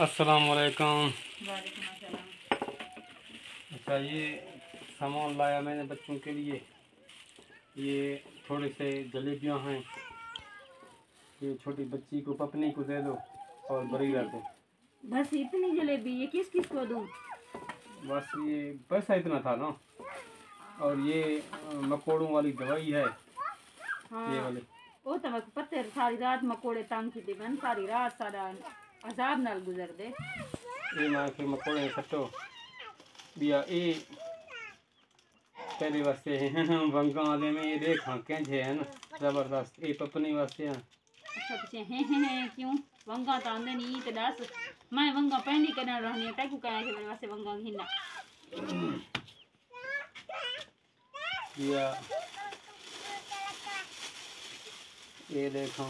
अस्सलाम वालेकुम। वालेकुम अस्सलाम। अच्छा, ये सामान लाया मैंने बच्चों के लिए। ये थोड़े से जलेबियाँ हैं। ये छोटी बच्ची को पपनी को दे दो और बड़ी रहते। बस इतनी जलेबी? ये किस किस को दूँ? बस ये पैसा इतना था ना। और ये मकोड़ों वाली दवाई है। हाँ, ये वाले वो तो मैं पत्ते सारी रात मकोड़े तंग की बन सारी रात सारा अजाब नाल गुजर दे। ये मां के मकोड़े सट्टो बिया ए तेरे वास्ते वंगा वाले में ये देख हाँ कैंजे है ना जबरदस्त। ये पपनी वास्ते हैं। अच्छा पीछे हैं क्यों वंगा तो आंदे नहीं तो दस मैं वंगा पहनी करना रहनी है तक कहे के मेरे वास्ते वंगा घिना बिया ये देखो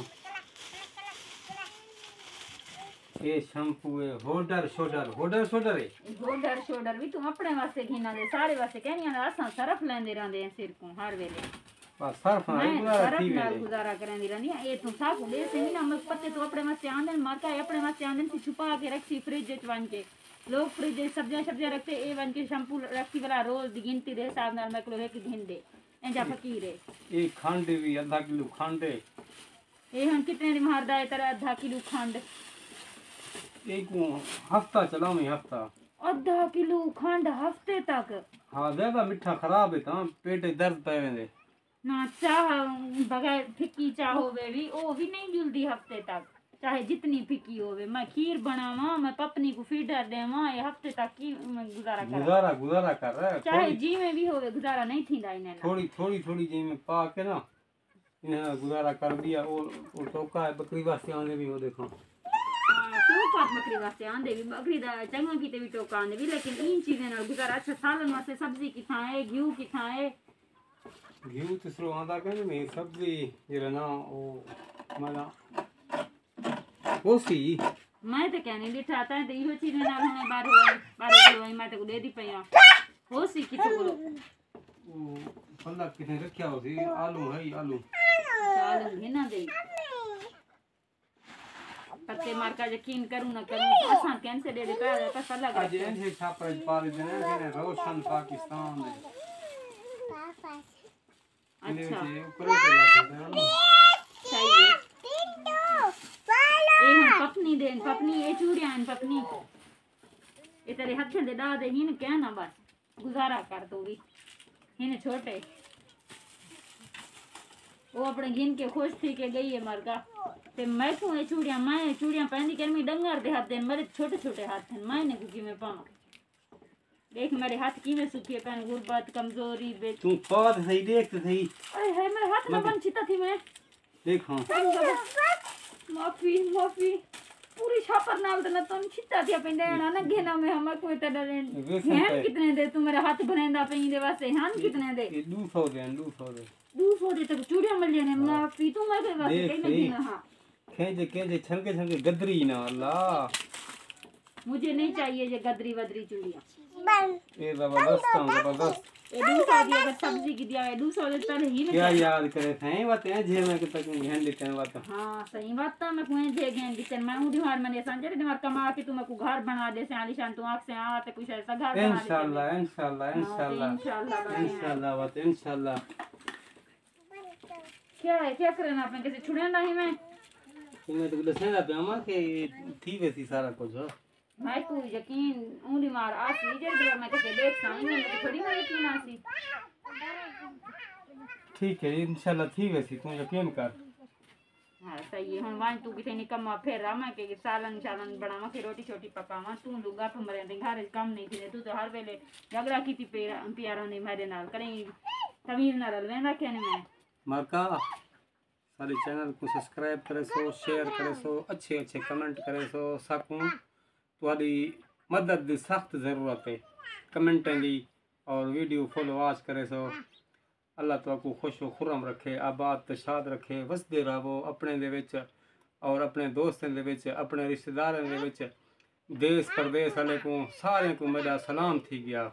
ये शैम्पू है होडर शोडर है। होडर शोडर भी तुम अपने वास्ते घिना दे सारे वास्ते कहनी है असा सरफ लेंदे रहंदे हैं सिर को हर वेले। बस सरफ नाल गुजारा करंदी रहंदी है। ये तुम साकू ले से ना मत पत्ते तो अपने वास्ते आंदन मारका अपने वास्ते आंदन से छुपा के रखी फ्रिज च वन के लोग फ्रिज सब्जियां रखते ए वन के शैम्पू रखी वाला रोज दी गिनती दे हिसाब नाल मैं किलो एक घिन दे इंजा फकीर है। ये खंड भी आधा किलो खंड है। ये हम कितने दी मारदा है तेरा आधा किलो खंड? एक हफ्ता चला मैं हफ्ता आधा किलो खंड हफ्ते तक? हाँ ज्यादा मीठा खराब है तो पेट दर्द पे वेंदे ना चाह बगैर फिक्की चाह होवे भी ओ भी नहीं जुलदी हफ्ते तक चाहे जितनी फिक्की होवे। मैं खीर बनावा मैं पपनी को फीडर देवा ये हफ्ते तक की गुजारा कर रहा है चाहे जी में भी होवे गुजारा नहीं थींदा इने थोड़ी जी में पा के ना इन्हें गुजारा कर दिया। और टोका है बकरी वास्ते आने भी वो देखो टोका बकरी वास्ते आंदे भी बकरी दा चंगा की भी टोका आंदे भी लेकिन इन चीजें नाल गुजारा अच्छा सालन वास्ते सब्जी की थाए घी की थाए घी तो सरो आंदा कहने में सब्जी ये ना ओ माना ओसी मैं तो कहने लिठा आता है तो इहो चीज नाल हमें बारो किलो मैं तो दे दी पया ओसी की तो ओ पल्ला कितने रखया होसी आलू है आलू है ना दे पत्ते मार का यकीन करूं ना करूं आसान कैसे दे देता है पता लगा आज ऐसे छापर पाल देने ने रोशन पाकिस्तान में अच्छा ऊपर के सही है ये हम पपनी देन पपनी ये चूड़ियां पपनी ये तेरे हाथ दे दा दे हिन क्या ना बस गुजारा कर दो भी हिन छोटे वो अपने गिन के खुश थी के गई है मरगा ते मैं को ये चूड़ियां पहनी कर मी डंगर दे हाथ देन मेरे छोटे छोटे हाथ हैं मैंने कुकी में पाऊं देख मेरे हाथ की में सूखे पहन गुर्बत कमजोरी बे तू पाद सही देख सही अरे है मेरे हाथ में बन चिता थी मैं देख हां माफी पूरी छापर नाल दना तो छिता दिया पेंदे ना घेना में हम कोई तडर हैं कितने दे तू मेरे हाथ बनेंदा पेंदे वास्ते हां कितने दे? 200 दे तक चूड़ियां मिल जाने माफी तू मैं के वास्ते कहने ना हां खेजे छलके गदरी ना अल्लाह मुझे नहीं चाहिए ये गदरी वदरी चूड़ियां ये जबरदस्त ये 200 दिया अगर सब्जी की दिया है 200 दे पहले ही क्या याद करे थे बात है जे मैं तक घन लेते हैं बात। हां सही बात है मैं कोई जे घन किचन में उड़ी मार मैंने संजय दिमाग कमा के तू मैं को घर बना दे से आलीशान तू आंख से आ ते कुछ ऐसा घर बना दे इंशाल्लाह बात इंशाल्लाह। क्या है क्या करना आपने कैसे छुड़े नहीं मैं तुम्हें तो दसना पे अमा के थी वैसी सारा कुछ हो भाई तू यकीन उंगली मार आसी जे मैं कैसे देख साई मैं थोड़ी मैं यकीन आसी ठीक है इंशाल्लाह थी वैसी तू यकीन कर। हां सही है हुन वां तू किथे निकम्मा फिर रा मैं के सालन बनावा के रोटी छोटी पकावा तू लुगा पे मरे दे घर काम नहीं थी तू तो हर वेले झगड़ा कीती प्यारा ने मेरे नाल कहीं तमीज ना रलवेंदा कहने मैं मरका सारे चैनल को सब्सक्राइब करे सो शेयर करे सो अच्छे कमेंट करे सो सकूं तुम्हारी मदद की सख्त ज़रूरत है कमेंटें दी और वीडियो फुल वॉच करे सो अल्लाह तुमको खुश व खुरम रखे आबाद तो शाद रखे वसदे रहो अपने दे विच और अपने दोस्तों दे विच अपने रिश्तेदारों दे विच देश परदेश वाले को सारे को मेरा सलाम थी गया।